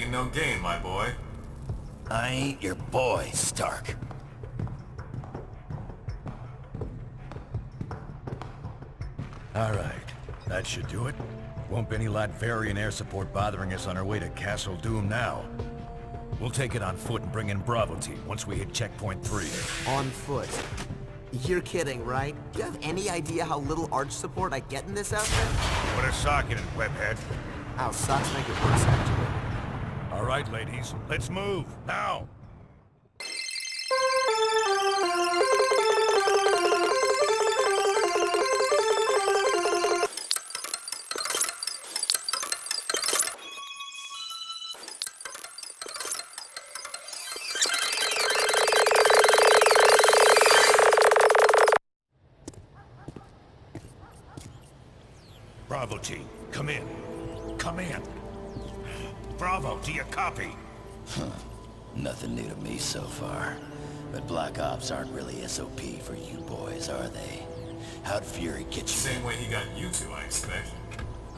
pain, no gain, my boy. I ain't your boy, Stark. Alright, that should do it. Won't be any Latverian air support bothering us on our way to Castle Doom now. We'll take it on foot and bring in Bravo team once we hit checkpoint 3. On foot. You're kidding, right? Do you have any idea how little arch support I get in this outfit? Put a sock in it, webhead. Ow, socks make it worse, actually. Alright, ladies, let's move, now! Bravo team, come in. Come in. Bravo, do you copy? Nothing new to me so far. But Black Ops aren't really SOP for you boys, are they? How'd Fury get you? Same way he got you two, I expect.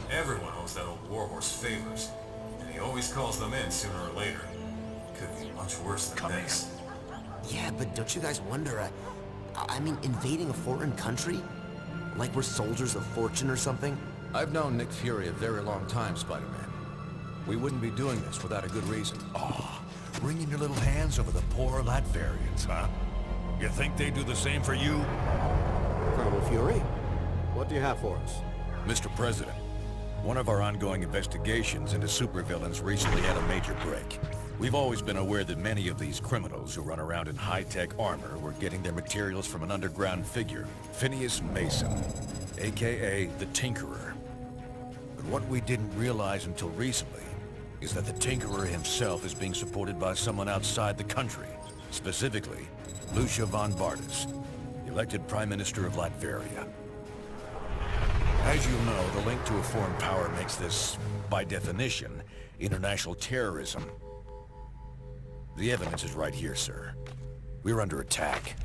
Everyone owes that old warhorse favors, and he always calls them in sooner or later. Could be much worse than this. Yeah, but don't you guys wonder, I mean, invading a foreign country? Like we're soldiers of fortune or something? I've known Nick Fury a very long time, Spider-Man. We wouldn't be doing this without a good reason. Oh, wringing your little hands over the poor Latverians, huh? You think they do the same for you? Colonel Fury, what do you have for us? Mr. President, one of our ongoing investigations into supervillains recently had a major break. We've always been aware that many of these criminals who run around in high-tech armor were getting their materials from an underground figure, Phineas Mason, aka the Tinkerer. But what we didn't realize until recently is that the Tinkerer himself is being supported by someone outside the country, specifically Lucia von Bardas, elected Prime Minister of Latveria. As you know, the link to a foreign power makes this, by definition, international terrorism. The evidence is right here, sir. We're under attack.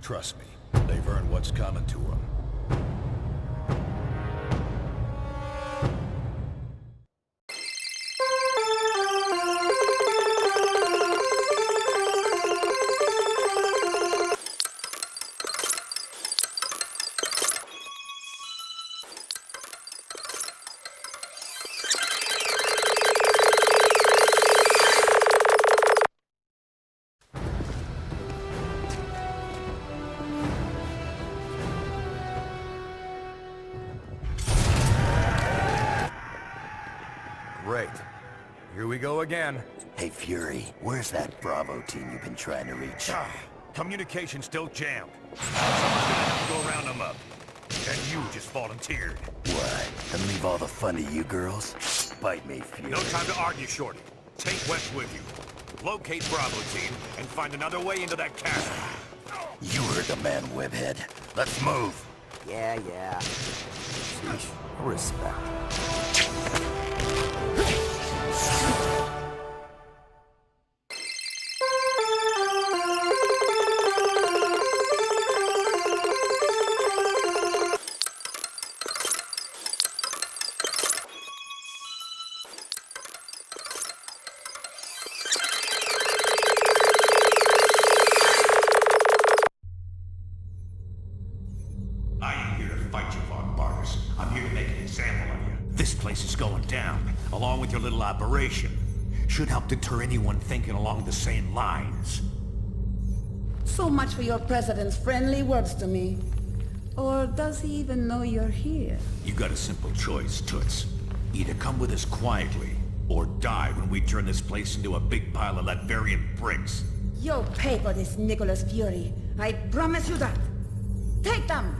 Trust me, they've earned what's coming to them. Great. Here we go again. Hey, Fury, where's that Bravo team you've been trying to reach? Communication still jammed. Someone's gonna have to go round them up. And you just volunteered. What? And leave all the fun to you girls? Bite me, Fury. No time to argue, Shorty. Take West with you. Locate Bravo team and find another way into that castle. You heard the man, Webhead. Let's move. Yeah. Sheesh, respect. I ain't here to fight you, Von Bardas. I'm here to make an example of you. This place is going down, along with your little operation. Should help deter anyone thinking along the same lines. So much for your president's friendly words to me. Or does he even know you're here? You got a simple choice, Toots. Either come with us quietly, or die when we turn this place into a big pile of Latverian bricks. You'll pay for this, Nicholas Fury. I promise you that. Take them!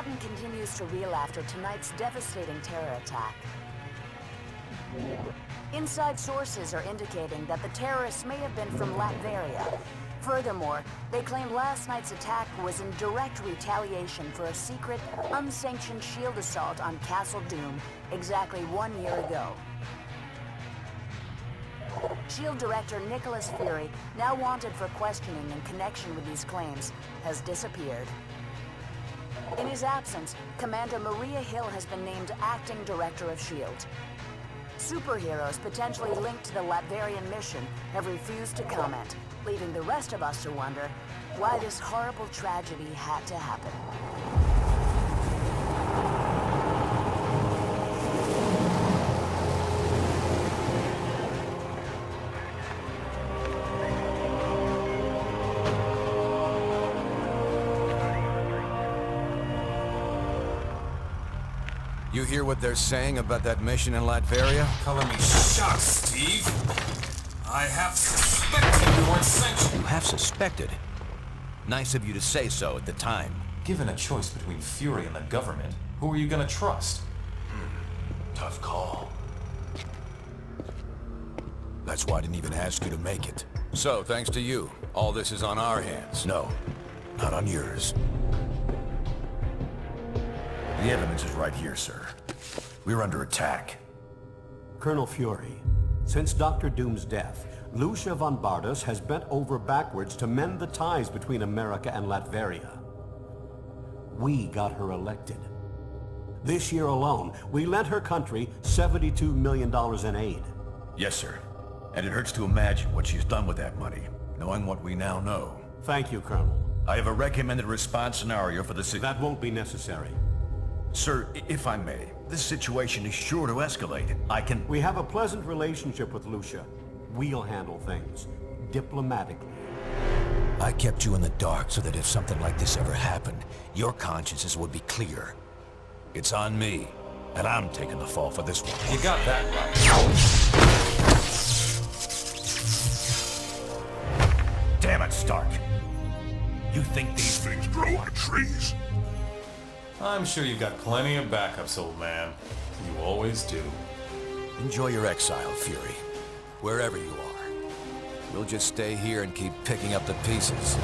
Manhattan continues to reel after tonight's devastating terror attack. Inside sources are indicating that the terrorists may have been from Latveria. Furthermore, they claim last night's attack was in direct retaliation for a secret, unsanctioned shield assault on Castle Doom exactly 1 year ago. SHIELD Director Nicholas Fury, now wanted for questioning in connection with these claims, has disappeared. In his absence, Commander Maria Hill has been named Acting Director of SHIELD. Superheroes potentially linked to the Latverian mission have refused to comment, leaving the rest of us to wonder why this horrible tragedy had to happen. You hear what they're saying about that mission in Latveria? Color me shocked, Steve. I have suspected you weren't sanctioned. You have suspected? Nice of you to say so at the time. Given a choice between Fury and the government, who are you gonna trust? Tough call. That's why I didn't even ask you to make it. So, thanks to you, all this is on our hands. No, not on yours. The evidence is right here, sir. We're under attack. Colonel Fury, since Dr. Doom's death, Lucia von Bardas has bent over backwards to mend the ties between America and Latveria. We got her elected. This year alone, we lent her country $72 million in aid. Yes, sir. And it hurts to imagine what she's done with that money, knowing what we now know. Thank you, Colonel. I have a recommended response scenario for the That won't be necessary. Sir, if I may, this situation is sure to escalate. We have a pleasant relationship with Lucia. We'll handle things diplomatically. I kept you in the dark so that if something like this ever happened, your consciences would be clear. It's on me, and I'm taking the fall for this one. You got that right. Damn it, Stark. You think these things grow on trees? I'm sure you've got plenty of backups, old man. You always do. Enjoy your exile, Fury. Wherever you are. We'll just stay here and keep picking up the pieces.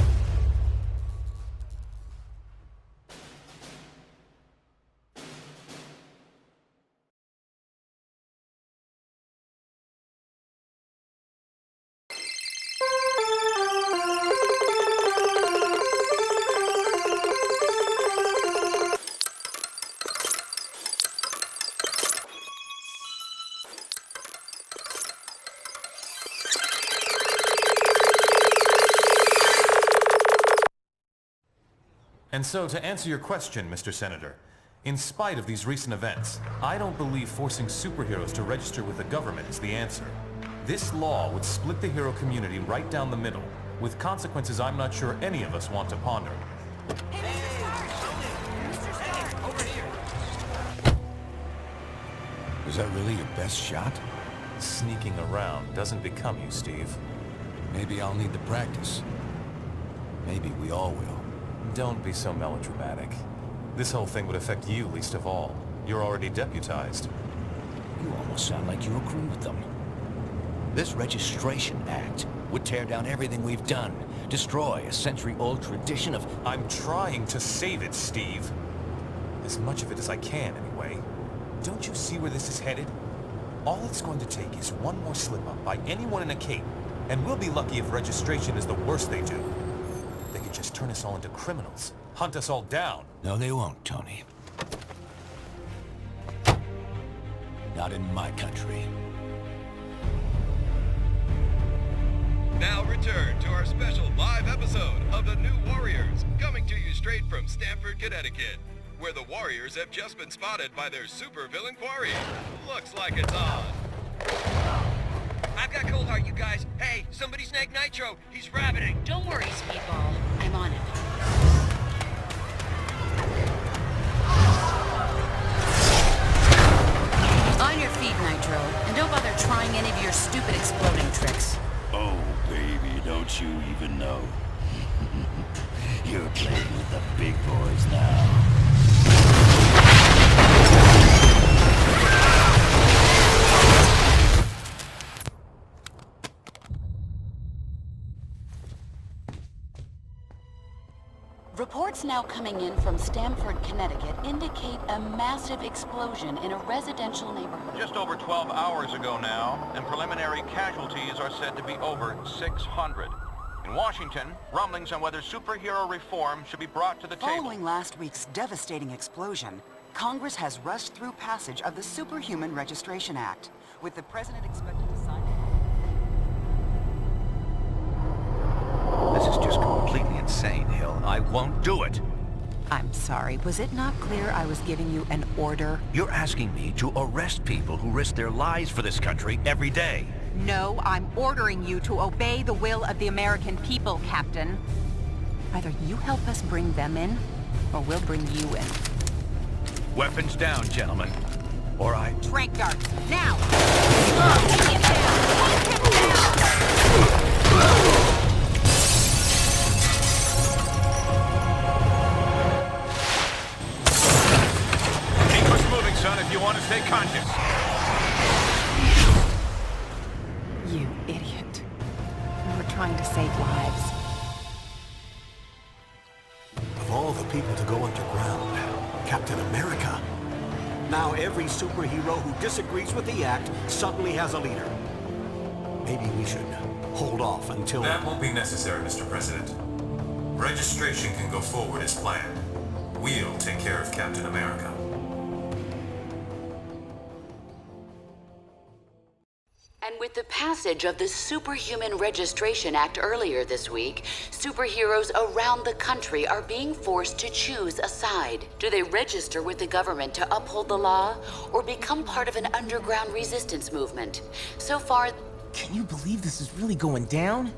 And so, to answer your question, Mr. Senator, in spite of these recent events, I don't believe forcing superheroes to register with the government is the answer. This law would split the hero community right down the middle, with consequences I'm not sure any of us want to ponder. Was that really your best shot? Sneaking around doesn't become you, Steve. Maybe I'll need the practice. Maybe we all will. Don't be so melodramatic. This whole thing would affect you least of all. You're already deputized. You almost sound like you agree with them. This Registration Act would tear down everything we've done, destroy a century-old tradition of... I'm trying to save it, Steve. As much of it as I can, anyway. Don't you see where this is headed? All it's going to take is one more slip-up by anyone in a cape, and we'll be lucky if registration is the worst they do. They could just turn us all into criminals, hunt us all down. No, they won't, Tony. Not in my country. Now return to our special live episode of The New Warriors, coming to you straight from Stamford, Connecticut, where the Warriors have just been spotted by their supervillain quarry. Looks like it's on. I've got Coldheart, you guys. Hey, somebody snag Nitro. He's rabbiting. Don't worry, Speedball. I'm on it. On your feet, Nitro. And don't bother trying any of your stupid exploding tricks. Oh, baby, don't you even know? You're playing with the big boys now. Reports now coming in from Stamford, Connecticut indicate a massive explosion in a residential neighborhood. Just over 12 hours ago now, and preliminary casualties are said to be over 600. In Washington, rumblings on whether superhero reform should be brought to the table. Following last week's devastating explosion, Congress has rushed through passage of the Superhuman Registration Act, with the president expected to sign it. This is just completely insane, Hill. I won't do it. I'm sorry, was it not clear I was giving you an order? You're asking me to arrest people who risk their lives for this country every day. No, I'm ordering you to obey the will of the American people, Captain. Either you help us bring them in, or we'll bring you in. Weapons down, gentlemen. Or I... Trank darts, now! Take him down! Take him down! Son, if you want to stay conscious. You idiot. We were trying to save lives. Of all the people to go underground, Captain America. Now every superhero who disagrees with the act suddenly has a leader. Maybe we should hold off until... That won't be necessary, Mr. President. Registration can go forward as planned. We'll take care of Captain America. And with the passage of the Superhuman Registration Act earlier this week, superheroes around the country are being forced to choose a side. Do they register with the government to uphold the law, or become part of an underground resistance movement? So far... Can you believe this is really going down?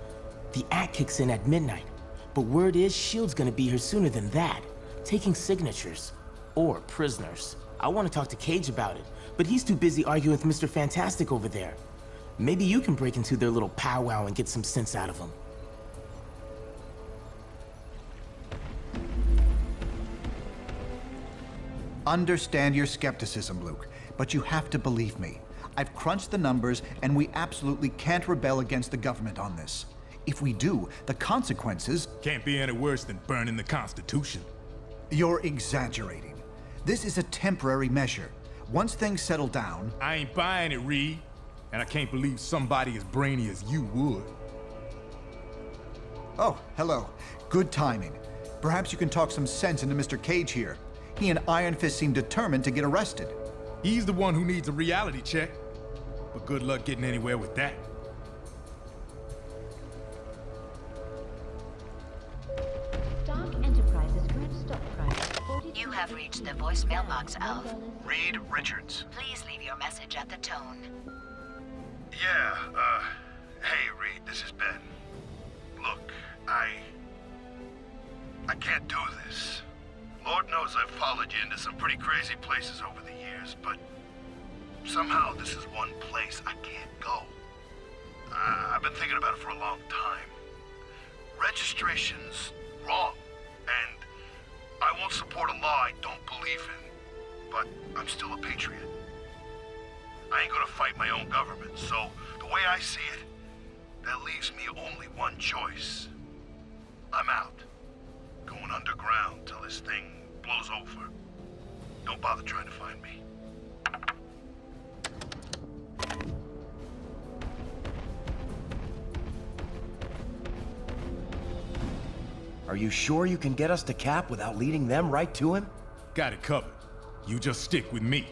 The act kicks in at midnight, but word is S.H.I.E.L.D's gonna be here sooner than that, taking signatures. Or prisoners. I want to talk to Cage about it, but he's too busy arguing with Mr. Fantastic over there. Maybe you can break into their little powwow and get some sense out of them. Understand your skepticism, Luke, but you have to believe me. I've crunched the numbers, and we absolutely can't rebel against the government on this. If we do, the consequences... Can't be any worse than burning the Constitution. You're exaggerating. This is a temporary measure. Once things settle down... I ain't buying it, Reed. And I can't believe somebody as brainy as you would. Oh, hello. Good timing. Perhaps you can talk some sense into Mr. Cage here. He and Iron Fist seem determined to get arrested. He's the one who needs a reality check. But good luck getting anywhere with that. Stark Enterprises current stock price. You have reached the voicemail box of Reed Richards. Please leave your message at the tone. Yeah, hey Reed, this is Ben. Look, I can't do this. Lord knows I've followed you into some pretty crazy places over the years, but somehow this is one place I can't go. I've been thinking about it for a long time. Registration's wrong, and I won't support a law I don't believe in, but I'm still a patriot. I ain't gonna fight my own government, so the way I see it, that leaves me only one choice. I'm out. Going underground till this thing blows over. Don't bother trying to find me. Are you sure you can get us to Cap without leading them right to him? Got it covered. You just stick with me.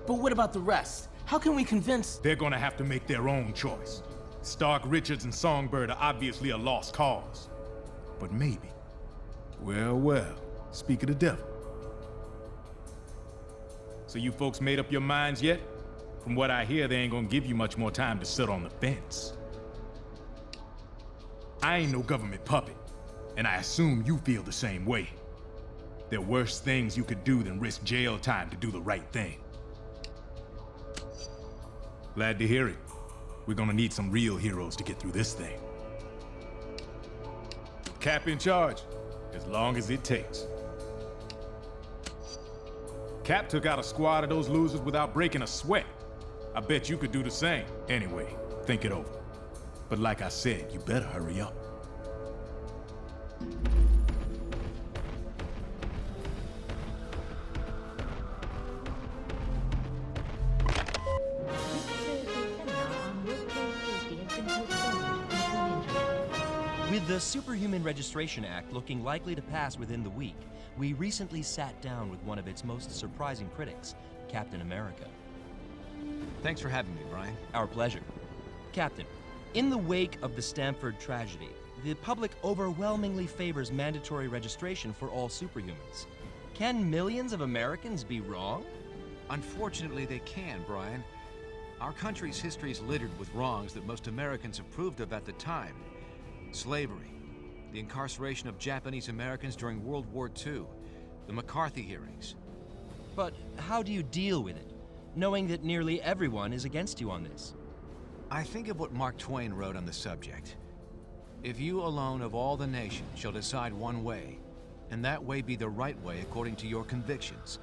But what about the rest? How can we convince... They're gonna have to make their own choice. Stark, Richards, and Songbird are obviously a lost cause. But maybe. Well, speak of the devil. So you folks made up your minds yet? From what I hear, they ain't gonna give you much more time to sit on the fence. I ain't no government puppet, and I assume you feel the same way. There are worse things you could do than risk jail time to do the right thing. Glad to hear it. We're gonna need some real heroes to get through this thing. Cap in charge, as long as it takes. Cap took out a squad of those losers without breaking a sweat. I bet you could do the same. Anyway, think it over. But like I said, you better hurry up. With the Superhuman Registration Act looking likely to pass within the week, we recently sat down with one of its most surprising critics, Captain America. Thanks for having me, Brian. Our pleasure. Captain, in the wake of the Stanford tragedy, the public overwhelmingly favors mandatory registration for all superhumans. Can millions of Americans be wrong? Unfortunately, they can, Brian. Our country's history is littered with wrongs that most Americans approved of at the time. Slavery, the incarceration of Japanese Americans during World War II, the McCarthy hearings. But how do you deal with it, knowing that nearly everyone is against you on this? I think of what Mark Twain wrote on the subject. If you alone of all the nation shall decide one way, and that way be the right way according to your convictions,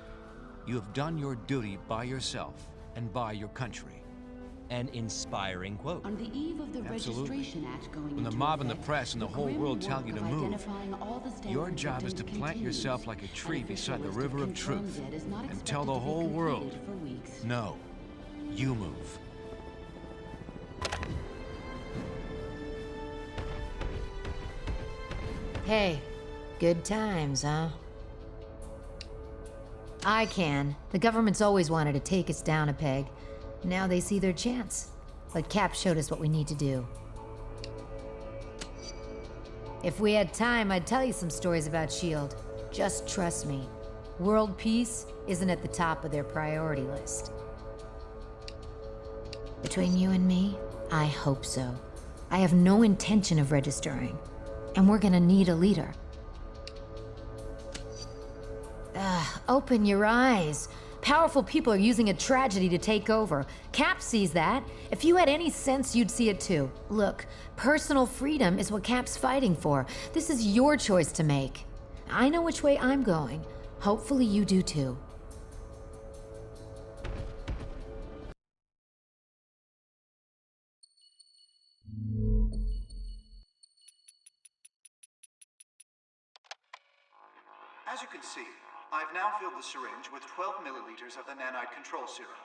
you have done your duty by yourself and by your country. An inspiring quote. On the eve of the Absolutely. Registration Act going When the into mob and the effect, press and the whole grim world tell you work to of move, identifying all the Stanford your job is to victims plant continues. yourself like a tree An official beside the list of river of confirmed truth dead is not and expected tell the to be whole world, completed for weeks. no, you move. Hey, good times, huh? I can. The government's always wanted to take us down a peg. Now they see their chance. But Cap showed us what we need to do. If we had time, I'd tell you some stories about S.H.I.E.L.D. Just trust me. World peace isn't at the top of their priority list. Between you and me, I hope so. I have no intention of registering. And we're gonna need a leader. Open your eyes. Powerful people are using a tragedy to take over. Cap sees that. If you had any sense, you'd see it too. Look, personal freedom is what Cap's fighting for. This is your choice to make. I know which way I'm going. Hopefully you do too. As you can see, I've now filled the syringe with 12 milliliters of the nanite control serum.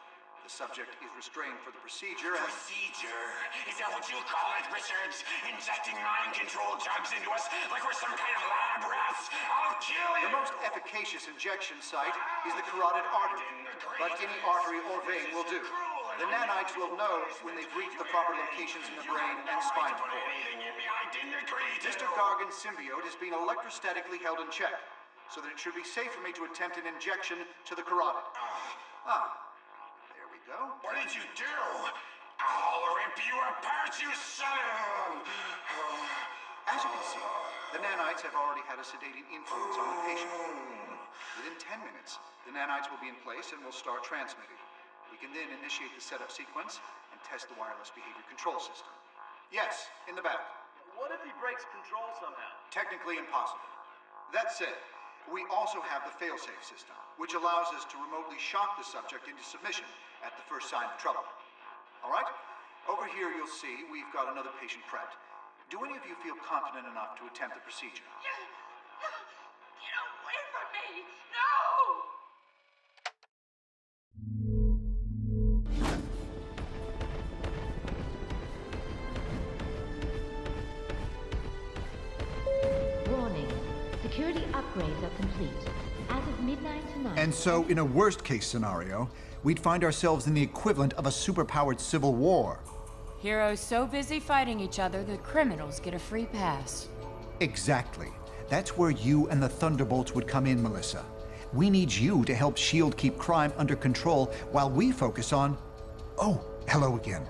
The subject is restrained for the procedure and... Procedure? Is that what you call it, Richards? Injecting mind-controlled drugs into us like we're some kind of lab rats? I'll kill you! The most efficacious injection site is the carotid artery, but any artery or vein will do. The nanites will know when they've reached the proper locations in the brain and spinal cord. Mr. Gargan's symbiote is being electrostatically held in check, so that it should be safe for me to attempt an injection to the carotid. There we go. What did you do? I'll rip you apart, you son! As you can see, the nanites have already had a sedating influence on the patient. Within 10 minutes, the nanites will be in place and will start transmitting. We can then initiate the setup sequence and test the wireless behavior control system. Yes, in the back. What if he breaks control somehow? Technically impossible. That said, we also have the failsafe system, which allows us to remotely shock the subject into submission at the first sign of trouble. All right? Over here you'll see we've got another patient prepped. Do any of you feel confident enough to attempt the procedure? Get away from me! No! Warning. Security upgrades are complete. As of midnight tonight... And so, in a worst-case scenario, we'd find ourselves in the equivalent of a superpowered civil war. Heroes so busy fighting each other, the criminals get a free pass. Exactly. That's where you and the Thunderbolts would come in, Melissa. We need you to help S.H.I.E.L.D. keep crime under control while we focus on... Oh, hello again.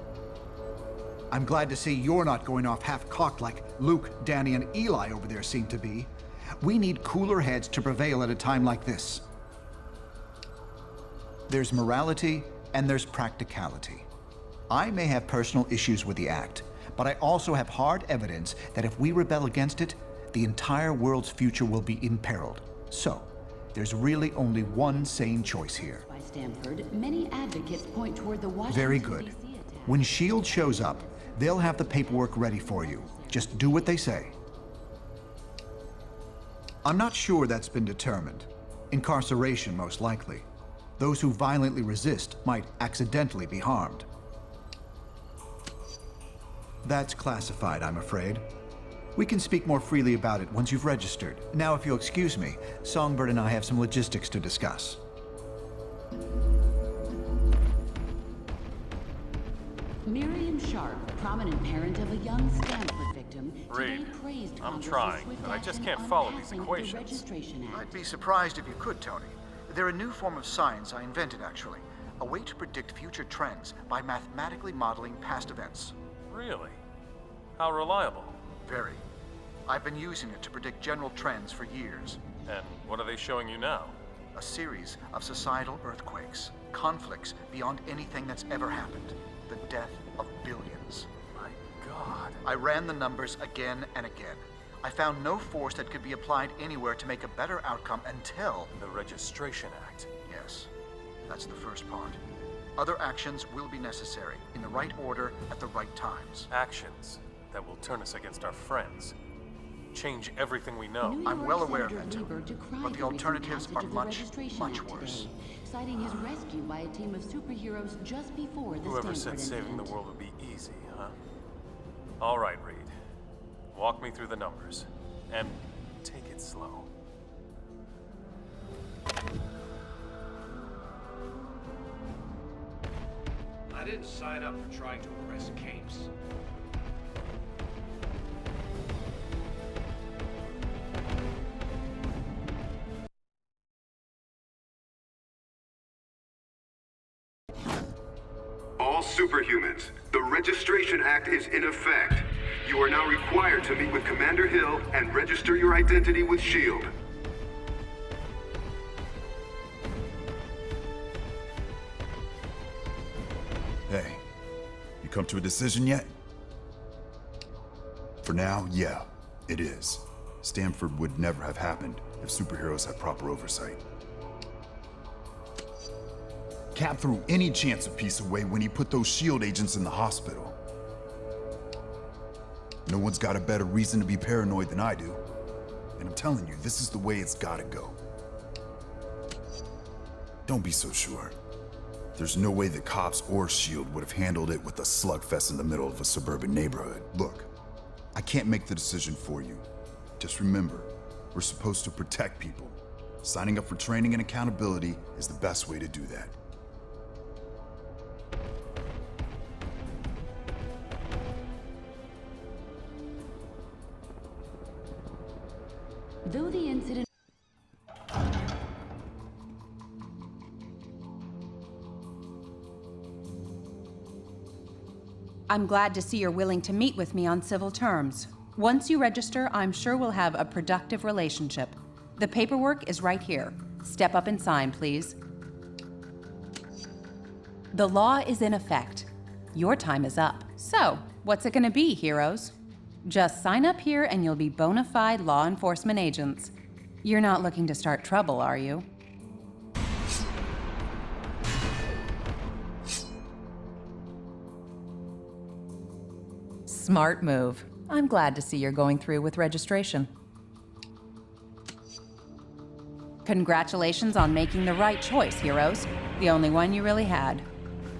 I'm glad to see you're not going off half-cocked like Luke, Danny, and Eli over there seem to be. We need cooler heads to prevail at a time like this. There's morality and there's practicality. I may have personal issues with the act, but I also have hard evidence that if we rebel against it, the entire world's future will be imperiled. So, there's really only one sane choice here. By Stanford, many advocates point toward the Washington Very good. When S.H.I.E.L.D. shows up, they'll have the paperwork ready for you. Just do what they say. I'm not sure that's been determined. Incarceration, most likely. Those who violently resist might accidentally be harmed. That's classified, I'm afraid. We can speak more freely about it once you've registered. Now, if you'll excuse me, Songbird and I have some logistics to discuss. Miriam Sharp, prominent parent of a young Stanford victim, today praised I'm Congress's trying, swift but I just action can't on follow these passing the equations. Registration Act. I'd be surprised if you could, Tony. They're a new form of science I invented, actually. A way to predict future trends by mathematically modeling past events. Really? How reliable? Very. I've been using it to predict general trends for years. And what are they showing you now? A series of societal earthquakes. Conflicts beyond anything that's ever happened. The death of billions. My God. I ran the numbers again and again. I found no force that could be applied anywhere to make a better outcome until... The Registration Act. Yes. That's the first part. Other actions will be necessary, in the right order, at the right times. Actions that will turn us against our friends. Change everything we know. I'm well aware of that, too. But the alternatives are much, much worse. Citing his rescue by a team of superheroes just before the Whoever Stanford said saving the incident. world would be easy, huh? All right, Reed. Walk me through the numbers. And take it slow. I didn't sign up for trying to arrest Capes. All superhumans, the Registration Act is in effect. You are now required to meet with Commander Hill and register your identity with S.H.I.E.L.D. Hey, you come to a decision yet? For now, yeah, it is. Stanford would never have happened if superheroes had proper oversight. Cap threw any chance of peace away when he put those S.H.I.E.L.D. agents in the hospital. No one's got a better reason to be paranoid than I do. And I'm telling you, this is the way it's gotta go. Don't be so sure. There's no way the cops or S.H.I.E.L.D. would have handled it with a slugfest in the middle of a suburban neighborhood. Look, I can't make the decision for you. Just remember, we're supposed to protect people. Signing up for training and accountability is the best way to do that. Though the incident... I'm glad to see you're willing to meet with me on civil terms. Once you register, I'm sure we'll have a productive relationship. The paperwork is right here. Step up and sign, please. The law is in effect. Your time is up. So, what's it gonna be, heroes? Just sign up here and you'll be bona fide law enforcement agents. You're not looking to start trouble, are you? Smart move. I'm glad to see you're going through with registration. Congratulations on making the right choice, heroes. The only one you really had.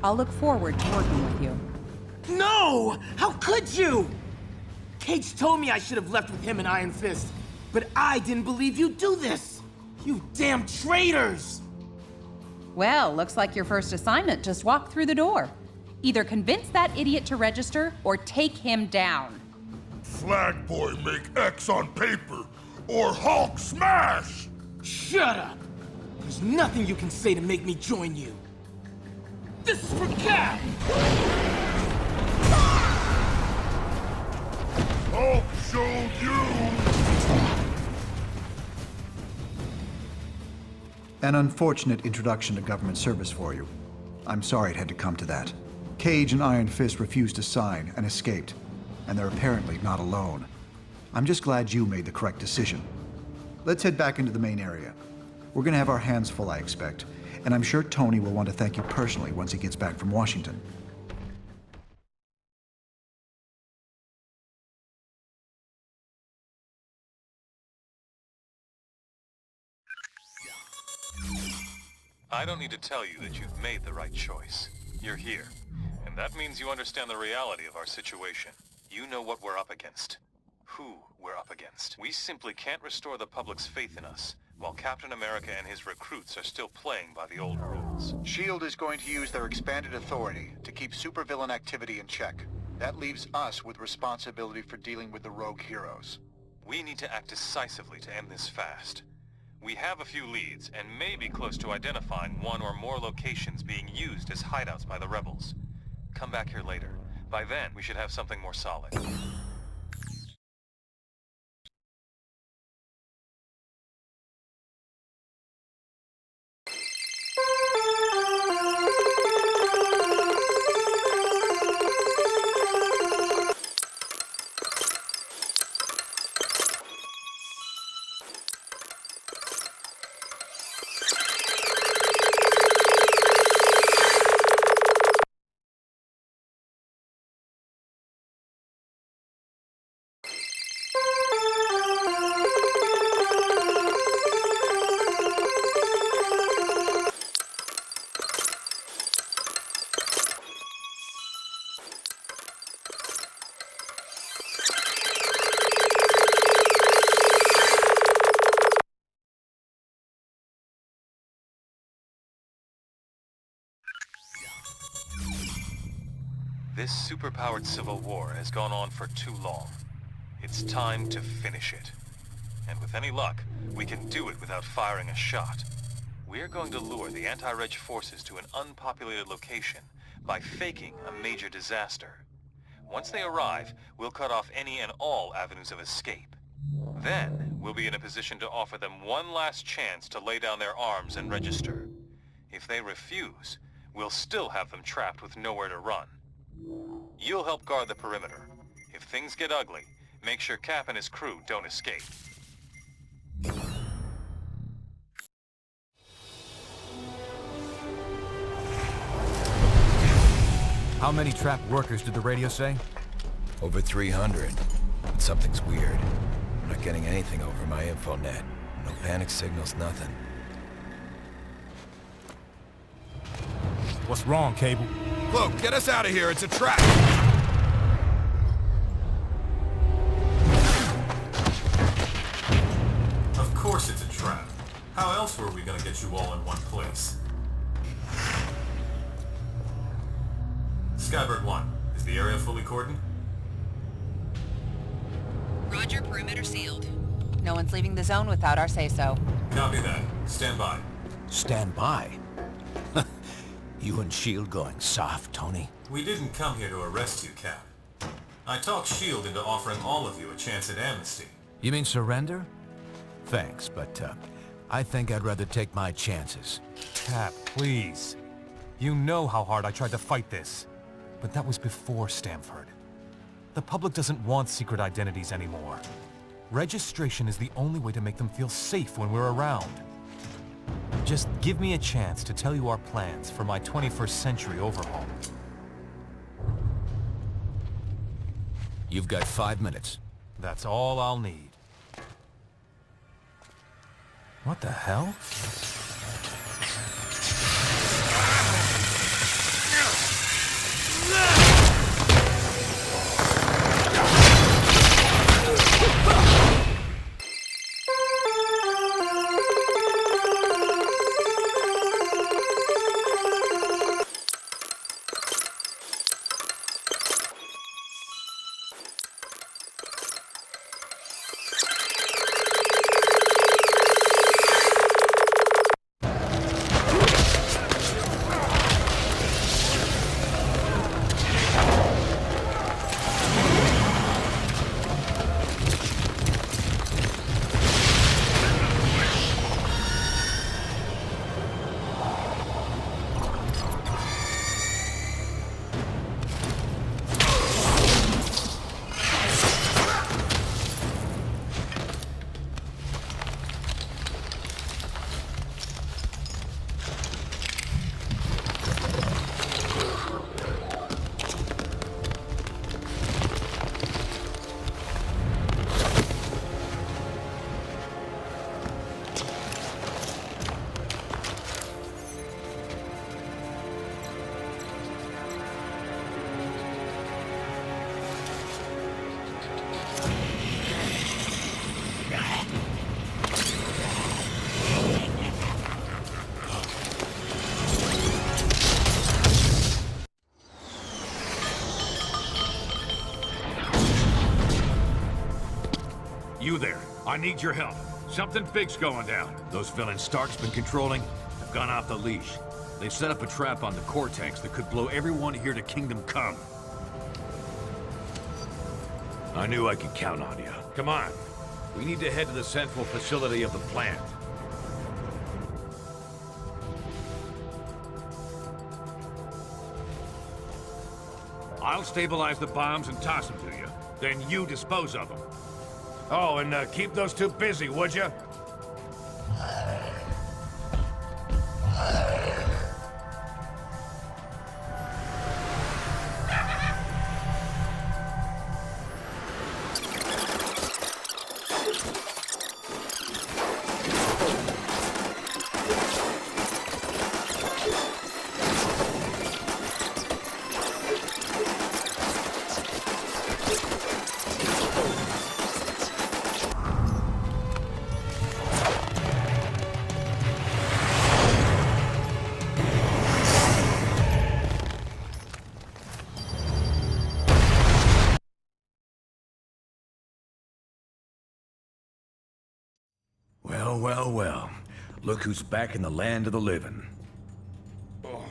I'll look forward to working with you. No! How could you? Cage told me I should have left with him and Iron Fist, but I didn't believe you'd do this! You damn traitors! Well, looks like your first assignment just walked through the door. Either convince that idiot to register or take him down. Flag Boy make X on paper, or Hulk smash! Shut up! There's nothing you can say to make me join you. This is for Cap! Hulk showed you! An unfortunate introduction to government service for you. I'm sorry it had to come to that. Cage and Iron Fist refused to sign and escaped, and they're apparently not alone. I'm just glad you made the correct decision. Let's head back into the main area. We're gonna have our hands full, I expect, and I'm sure Tony will want to thank you personally once he gets back from Washington. I don't need to tell you that you've made the right choice. You're here. And that means you understand the reality of our situation. You know what we're up against. who we're up against. We simply can't restore the public's faith in us, while Captain America and his recruits are still playing by the old rules. SHIELD is going to use their expanded authority to keep supervillain activity in check. That leaves us with responsibility for dealing with the rogue heroes. We need to act decisively to end this fast. We have a few leads, and may be close to identifying one or more locations being used as hideouts by the rebels. Come back here later. By then, we should have something more solid. This superpowered civil war has gone on for too long. It's time to finish it. And with any luck, we can do it without firing a shot. We're going to lure the anti-Reg forces to an unpopulated location by faking a major disaster. Once they arrive, we'll cut off any and all avenues of escape. Then, we'll be in a position to offer them one last chance to lay down their arms and register. If they refuse, we'll still have them trapped with nowhere to run. You'll help guard the perimeter. If things get ugly, make sure Cap and his crew don't escape. How many trapped workers did the radio say? Over 300. But something's weird. I'm not getting anything over my info net. No panic signals, nothing. What's wrong, Cable? Cloak, get us out of here. It's a trap. Of course it's a trap. How else were we gonna get you all in one place? Skybird 1, is the area fully cordoned? Roger, perimeter sealed. No one's leaving the zone without our say-so. Copy that. Stand by. Stand by? You and S.H.I.E.L.D. going soft, Tony? We didn't come here to arrest you, Cap. I talked S.H.I.E.L.D. into offering all of you a chance at amnesty. You mean surrender? Thanks, but I think I'd rather take my chances. Cap, please. You know how hard I tried to fight this. But that was before Stamford. The public doesn't want secret identities anymore. Registration is the only way to make them feel safe when we're around. Just give me a chance to tell you our plans for my 21st century overhaul. You've got 5 minutes. That's all I'll need. What the hell? You there. I need your help. Something big's going down. Those villains Stark's been controlling have gone off the leash. They've set up a trap on the core tanks that could blow everyone here to Kingdom Come. I knew I could count on you. Come on. We need to head to the central facility of the plant. I'll stabilize the bombs and toss them to you. Then you dispose of them. Oh, and keep those two busy, would you? Well. Look who's back in the land of the living. Oh,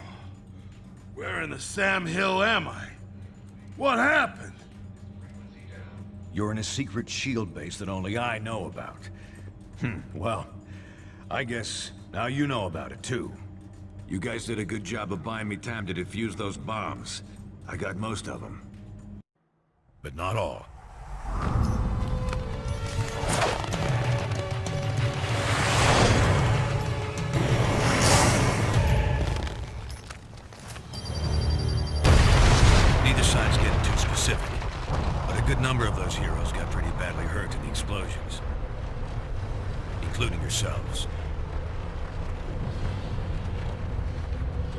where in the Sam Hill am I? What happened? You're in a secret shield base that only I know about. Well, I guess now you know about it too. You guys did a good job of buying me time to defuse those bombs. I got most of them. But not all. Side's getting too specific, but a good number of those heroes got pretty badly hurt in the explosions, including yourselves.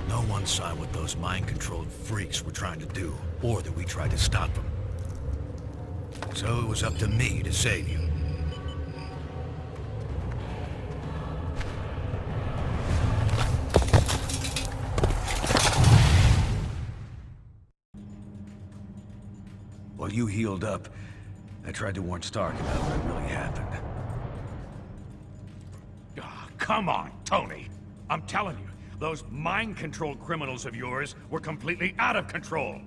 No one saw what those mind-controlled freaks were trying to do, or that we tried to stop them. So it was up to me to save you. While you healed up, I tried to warn Stark about what really happened. Come on, Tony! I'm telling you, those mind-controlled criminals of yours were completely out of control.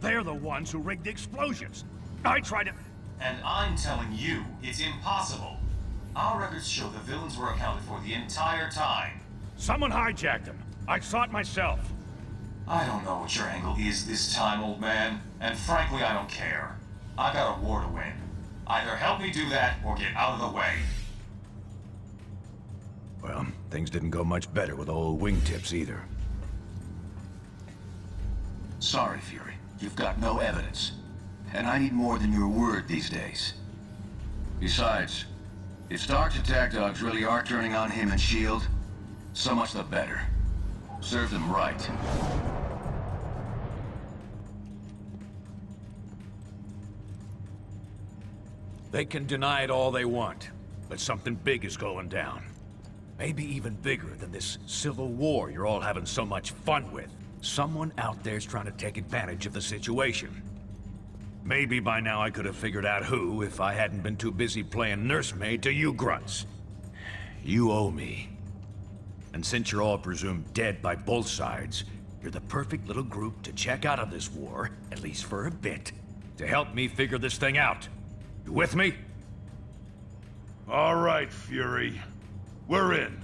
They're the ones who rigged the explosions. I tried to... And I'm telling you, it's impossible. Our records show the villains were accounted for the entire time. Someone hijacked them. I saw it myself. I don't know what your angle is this time, old man, and frankly, I don't care. I got a war to win. Either help me do that, or get out of the way. Well, things didn't go much better with old wingtips either. Sorry, Fury. You've got no evidence. And I need more than your word these days. Besides, if Stark's attack dogs really are turning on him and S.H.I.E.L.D., so much the better. Serve them right. They can deny it all they want, but something big is going down. Maybe even bigger than this civil war you're all having so much fun with. Someone out there's trying to take advantage of the situation. Maybe by now I could have figured out who if I hadn't been too busy playing nursemaid to you grunts. You owe me. And since you're all presumed dead by both sides, you're the perfect little group to check out of this war, at least for a bit, to help me figure this thing out. You with me? All right, Fury. We're in.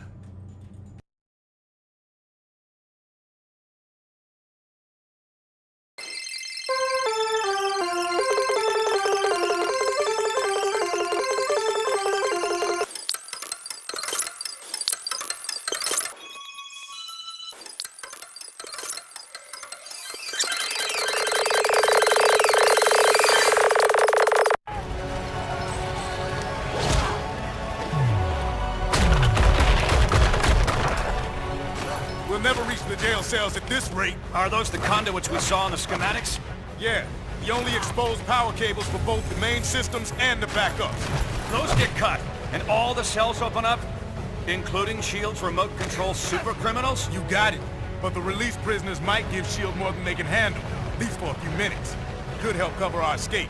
Cells at this rate. Are those the conduits we saw in the schematics? Yeah, the only exposed power cables for both the main systems and the backups. Those get cut, and all the cells open up, including S.H.I.E.L.D.'s remote control super criminals? You got it. But the released prisoners might give S.H.I.E.L.D. more than they can handle, at least for a few minutes. Could help cover our escape.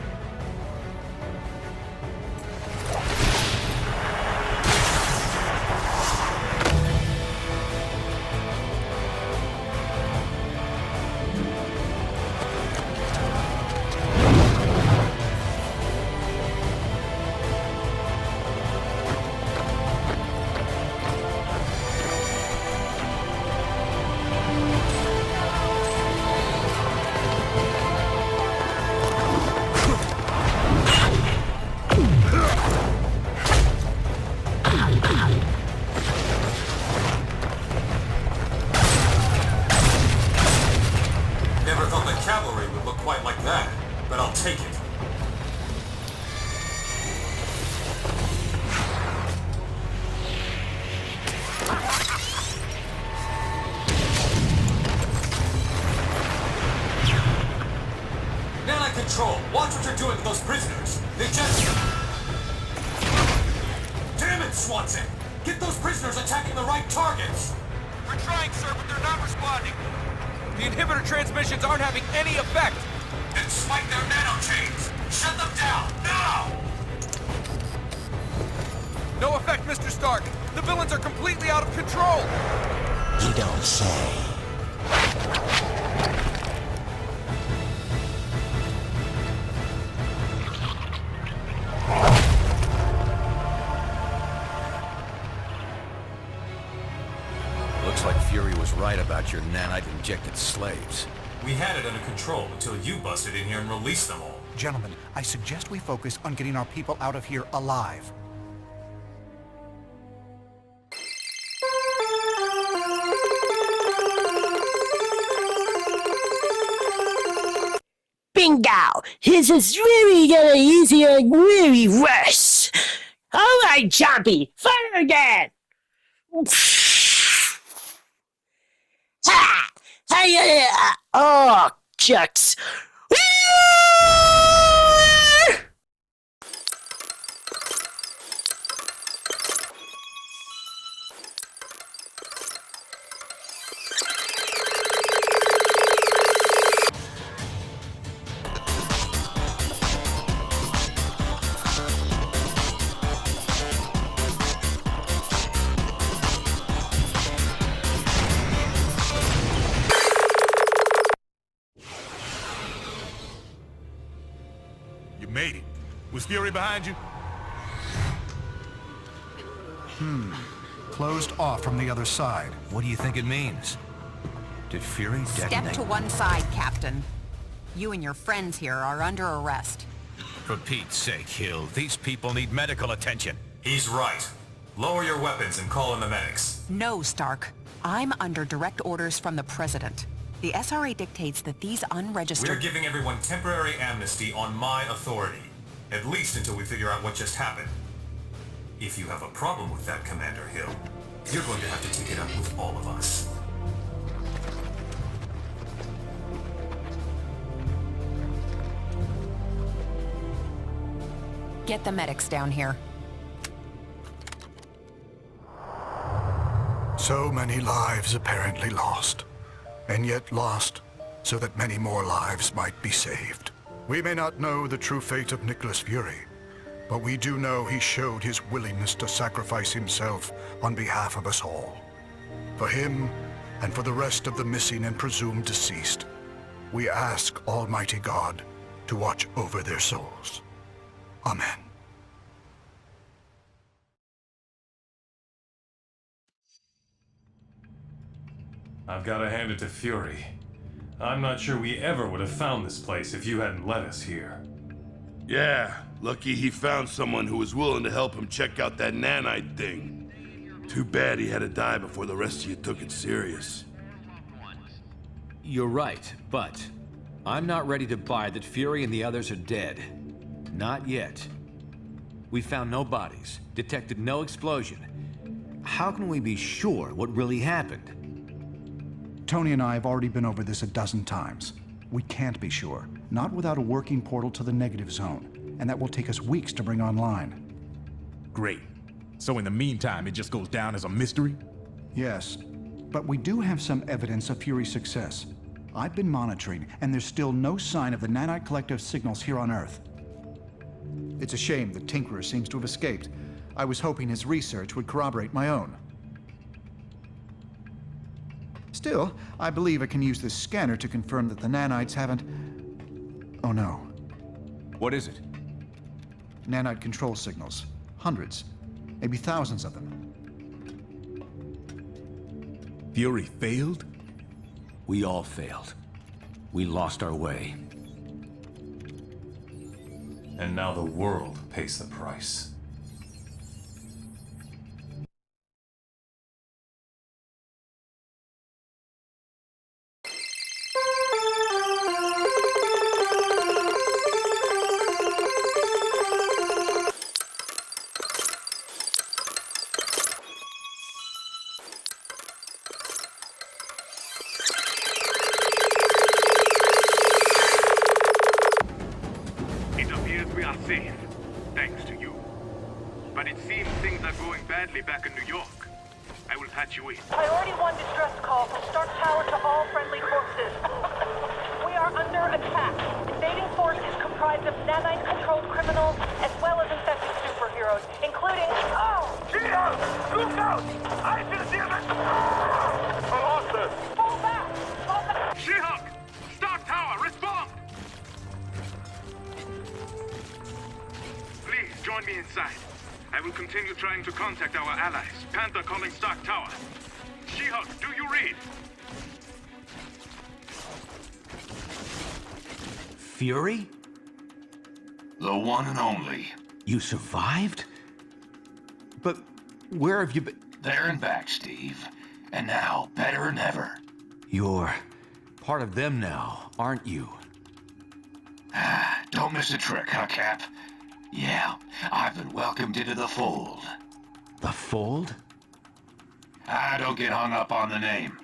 those prisoners. They just... Damn it, Swanson! Get those prisoners attacking the right targets! We're trying, sir, but they're not responding. The inhibitor transmissions aren't having any effect. Then spike their nanochains! Shut them down, now! No effect, Mr. Stark. The villains are completely out of control. You don't say. Looks like Fury was right about your nanite-injected slaves. We had it under control until you busted in here and released them all. Gentlemen, I suggest we focus on getting our people out of here alive. Bingo! This is really getting easier and really worse. All right, Chompy, fire again! Ha! Oh, shucks. You made it. Was Fury behind you? Closed off from the other side. What do you think it means? Did Fury detonate? Step to one side, Captain. You and your friends here are under arrest. For Pete's sake, Hill, these people need medical attention. He's right. Lower your weapons and call in the medics. No, Stark. I'm under direct orders from the President. The SRA dictates that these unregistered... We're giving everyone temporary amnesty on my authority. At least until we figure out what just happened. If you have a problem with that, Commander Hill, you're going to have to take it up with all of us. Get the medics down here. So many lives apparently lost, and yet lost so that many more lives might be saved. We may not know the true fate of Nicholas Fury, but we do know he showed his willingness to sacrifice himself on behalf of us all. For him, and for the rest of the missing and presumed deceased, we ask Almighty God to watch over their souls. Amen. I've got to hand it to Fury. I'm not sure we ever would have found this place if you hadn't led us here. Yeah, lucky he found someone who was willing to help him check out that nanite thing. Too bad he had to die before the rest of you took it serious. You're right, but I'm not ready to buy that Fury and the others are dead. Not yet. We found no bodies, detected no explosion. How can we be sure what really happened? Tony and I have already been over this a dozen times. We can't be sure. Not without a working portal to the negative zone. And that will take us weeks to bring online. Great. So in the meantime, it just goes down as a mystery? Yes. But we do have some evidence of Fury's success. I've been monitoring, and there's still no sign of the nanite collective signals here on Earth. It's a shame the Tinkerer seems to have escaped. I was hoping his research would corroborate my own. Still, I believe I can use this scanner to confirm that the nanites haven't... Oh no. What is it? Nanite control signals. Hundreds. Maybe thousands of them. Fury failed? We all failed. We lost our way. And now the world pays the price. It's a few but it seems things are going badly back in New York. I will patch you in. Priority 1 distress call from Stark Tower to all friendly forces. We are under attack. Invading force is comprised of nanite-controlled criminals as well as infected superheroes, including... Oh! She-Hulk! Look out! I can see the... I lost her! Fall back! Fall back! She-Hulk! Stark Tower, respond! Please, join me inside. I will continue trying to contact our allies. Panther calling Stark Tower. She-Hulk, do you read? Fury? The one and only. You survived? But where have you been? There and back, Steve. And now, better than ever. You're part of them now, aren't you? Don't miss a trick, huh, Cap? Yeah, I've been welcomed into the fold. The fold? Don't get hung up on the name.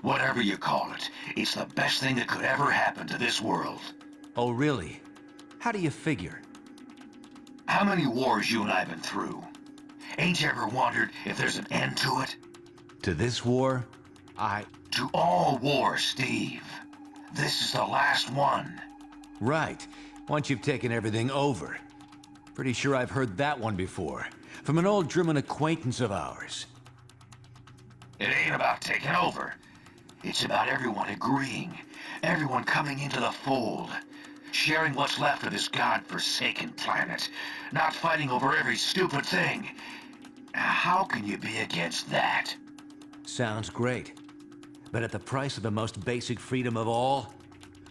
Whatever you call it, it's the best thing that could ever happen to this world. Oh, really? How do you figure? How many wars you and I been through? Ain't you ever wondered if there's an end to it? To this war? To all wars, Steve. This is the last one. Right. Once you've taken everything over. Pretty sure I've heard that one before. From an old German acquaintance of ours. It ain't about taking over. It's about everyone agreeing. Everyone coming into the fold. Sharing what's left of this godforsaken planet. Not fighting over every stupid thing. How can you be against that? Sounds great. But at the price of the most basic freedom of all?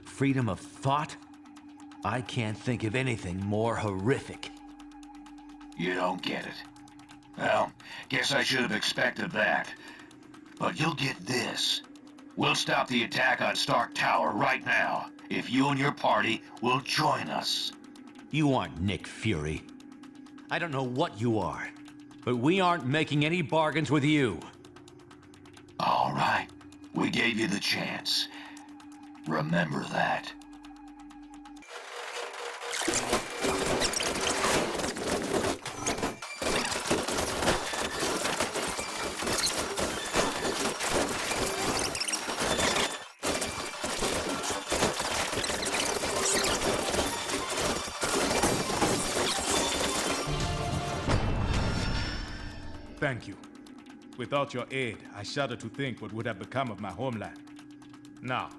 Freedom of thought? I can't think of anything more horrific. You don't get it. Well, guess I should have expected that. But you'll get this. We'll stop the attack on Stark Tower right now, if you and your party will join us. You aren't Nick Fury. I don't know what you are, but we aren't making any bargains with you. All right. We gave you the chance. Remember that. Thank you. Without your aid, I shudder to think what would have become of my homeland. Now,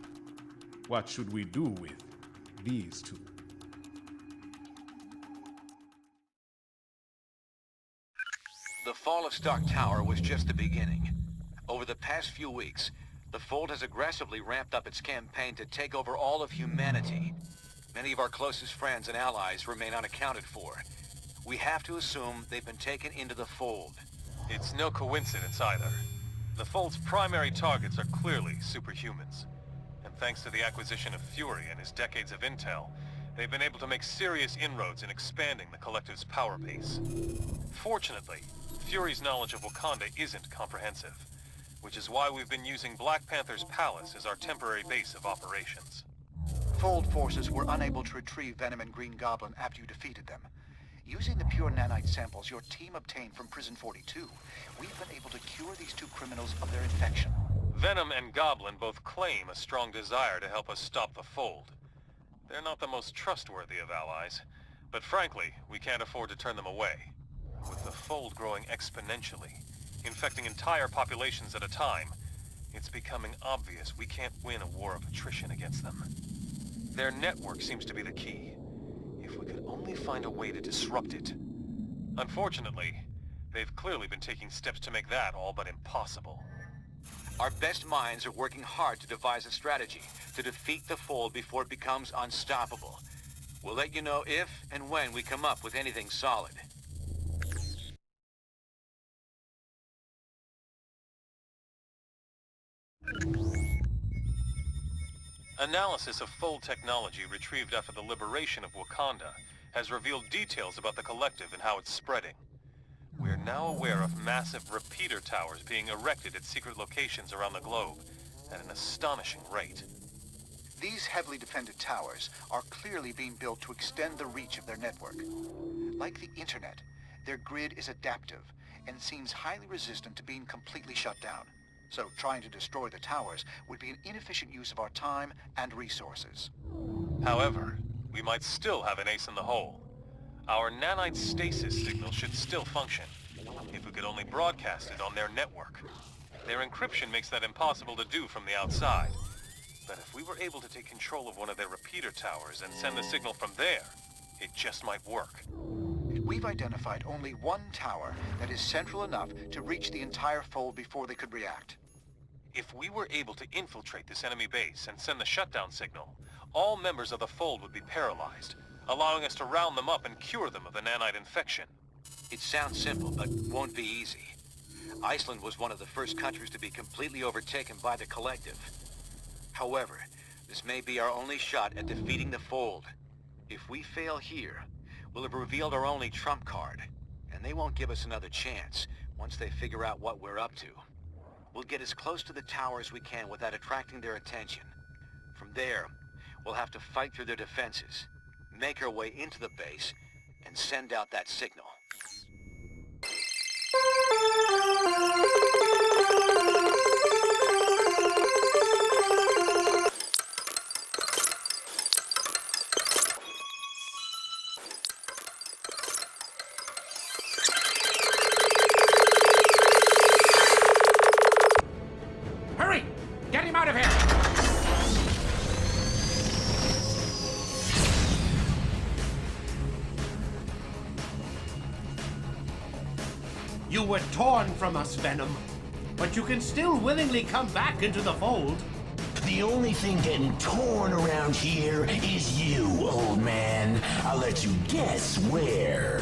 what should we do with these two? The fall of Stark Tower was just the beginning. Over the past few weeks, the Fold has aggressively ramped up its campaign to take over all of humanity. Many of our closest friends and allies remain unaccounted for. We have to assume they've been taken into the Fold. It's no coincidence either. The Fold's primary targets are clearly superhumans. And thanks to the acquisition of Fury and his decades of intel, they've been able to make serious inroads in expanding the Collective's power base. Fortunately, Fury's knowledge of Wakanda isn't comprehensive, which is why we've been using Black Panther's palace as our temporary base of operations. Fold forces were unable to retrieve Venom and Green Goblin after you defeated them. Using the pure nanite samples your team obtained from Prison 42, we've been able to cure these two criminals of their infection. Venom and Goblin both claim a strong desire to help us stop the Fold. They're not the most trustworthy of allies, but frankly, we can't afford to turn them away. With the Fold growing exponentially, infecting entire populations at a time, it's becoming obvious we can't win a war of attrition against them. Their network seems to be the key. If we could only find a way to disrupt it. Unfortunately, they've clearly been taking steps to make that all but impossible. Our best minds are working hard to devise a strategy to defeat the Fold before it becomes unstoppable. We'll let you know if and when we come up with anything solid. Analysis of Fold technology retrieved after the liberation of Wakanda has revealed details about the Collective and how it's spreading. We're now aware of massive repeater towers being erected at secret locations around the globe at an astonishing rate. These heavily defended towers are clearly being built to extend the reach of their network. Like the internet, Their grid is adaptive and seems highly resistant to being completely shut down. So trying to destroy the towers would be an inefficient use of our time and resources. However, we might still have an ace in the hole. Our nanite stasis signal should still function, if we could only broadcast it on their network. Their encryption makes that impossible to do from the outside. But if we were able to take control of one of their repeater towers and send the signal from there, it just might work. We've identified only one tower that is central enough to reach the entire fold before they could react. If we were able to infiltrate this enemy base and send the shutdown signal, all members of the fold would be paralyzed, allowing us to round them up and cure them of the nanite infection. It sounds simple, but won't be easy. Iceland was one of the first countries to be completely overtaken by the Collective. However, this may be our only shot at defeating the Fold. If we fail here, we'll have revealed our only trump card, and they won't give us another chance once they figure out what we're up to. We'll get as close to the tower as we can without attracting their attention. From there, we'll have to fight through their defenses, make our way into the base, and send out that signal. Hurry! Get him out of here! You were torn from us, Venom, but you can still willingly come back into the fold. The only thing getting torn around here is you, old man. I'll let you guess where.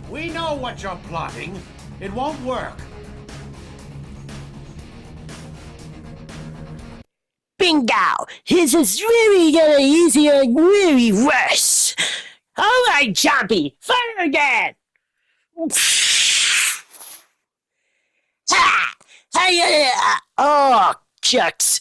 We know what you're plotting. It won't work. Bingo! His is really gonna easier, really worse. Alright, Chompy, fire again! Ha! Hey, oh, shucks.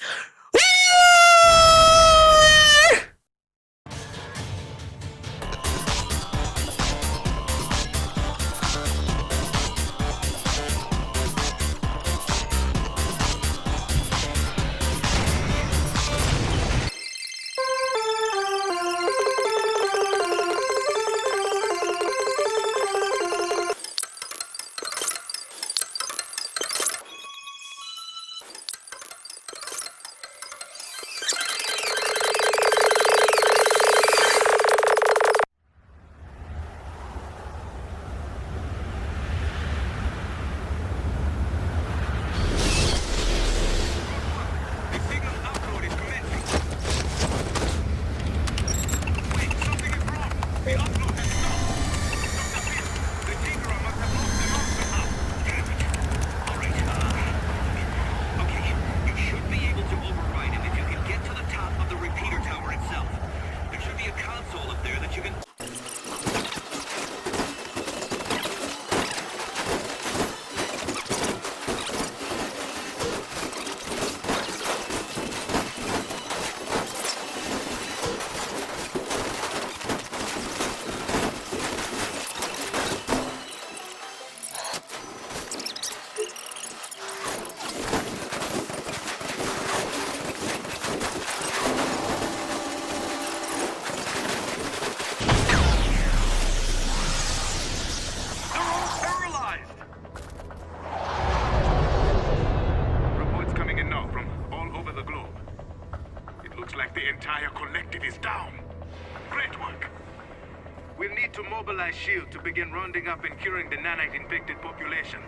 SHIELD to begin rounding up and curing the nanite-infected population.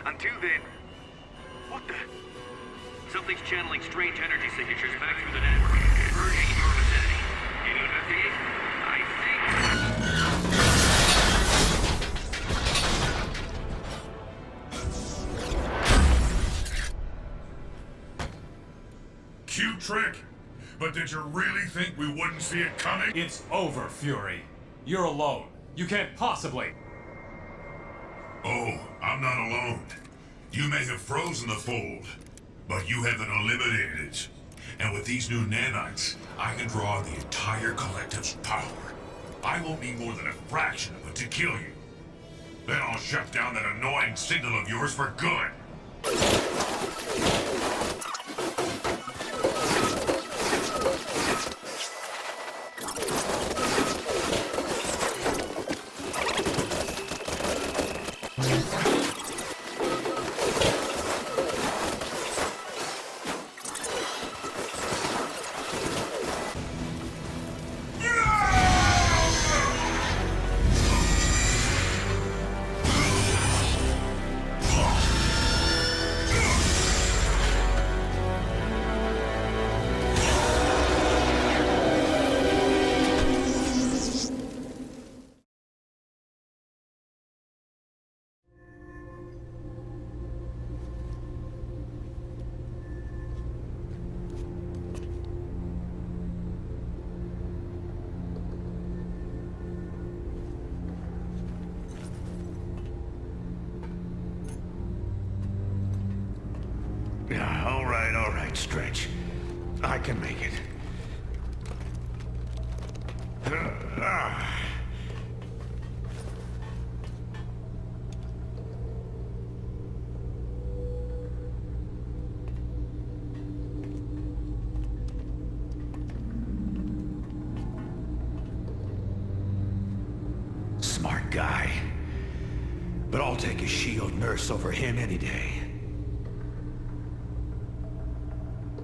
Until then... What the? Something's channeling strange energy signatures back through the network. Urging your vicinity. Can you investigate? Cute trick, but did you really think we wouldn't see it coming? It's over, Fury. You're alone. You can't possibly... Oh, I'm not alone. You may have frozen the fold, but you have an eliminated it. And with these new nanites, I can draw the entire collective's power. I won't need more than a fraction of it to kill you. Then I'll shut down that annoying signal of yours for good. Yeah, all right, Stretch. I can make it. Smart guy. But I'll take a shield nurse over him any day.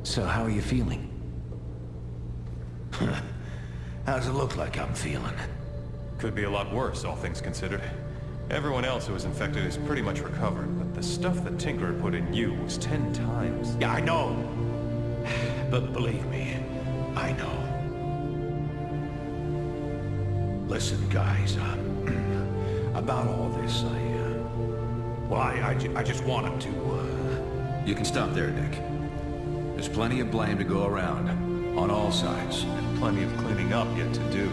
So how are you feeling? How does it look like I'm feeling? Could be a lot worse, all things considered. Everyone else who was infected is pretty much recovered, but the stuff that Tinkerer put in you was 10 times. Yeah, I know. But believe me, I know. Listen, guys, about all this, I just wanted to, You can stop there, Nick. There's plenty of blame to go around, on all sides. And plenty of cleaning up yet to do.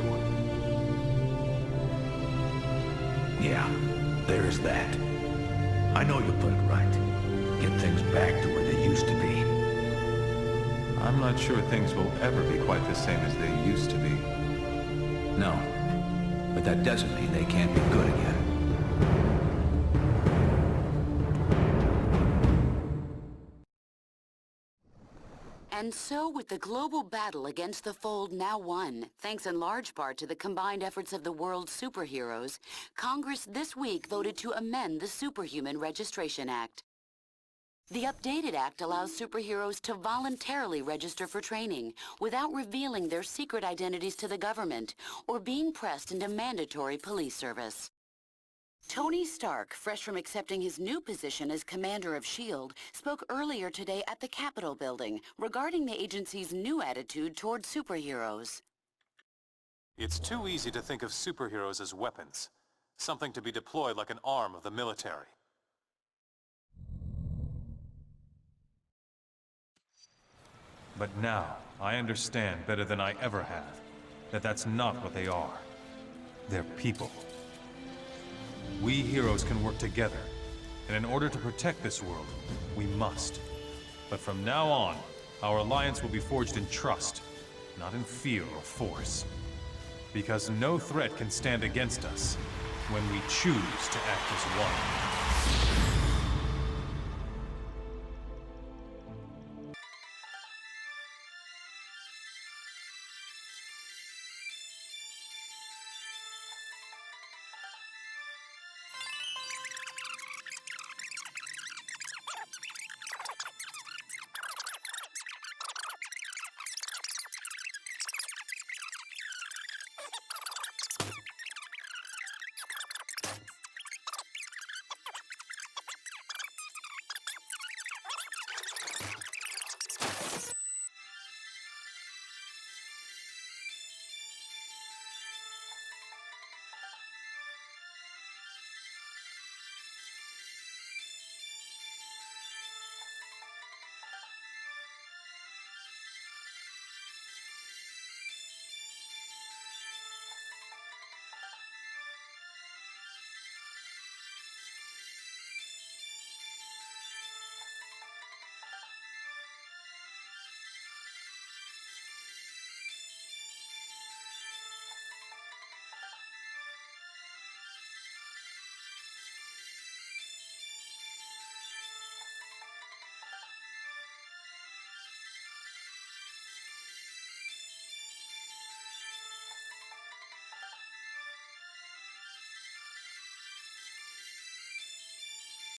Yeah, there's that. I know you'll put it right. Get things back to where they used to be. I'm not sure things will ever be quite the same as they used to be. No, but that doesn't mean they can't be good again. And so, with the global battle against the Fold now won, thanks in large part to the combined efforts of the world's superheroes, Congress this week voted to amend the Superhuman Registration Act. The updated act allows superheroes to voluntarily register for training without revealing their secret identities to the government or being pressed into mandatory police service. Tony Stark, fresh from accepting his new position as commander of S.H.I.E.L.D., spoke earlier today at the Capitol building regarding the agency's new attitude toward superheroes. It's too easy to think of superheroes as weapons, something to be deployed like an arm of the military. But now, I understand better than I ever have, that that's not what they are. They're people. We heroes can work together, and in order to protect this world, we must. But from now on, our alliance will be forged in trust, not in fear or force. Because no threat can stand against us when we choose to act as one.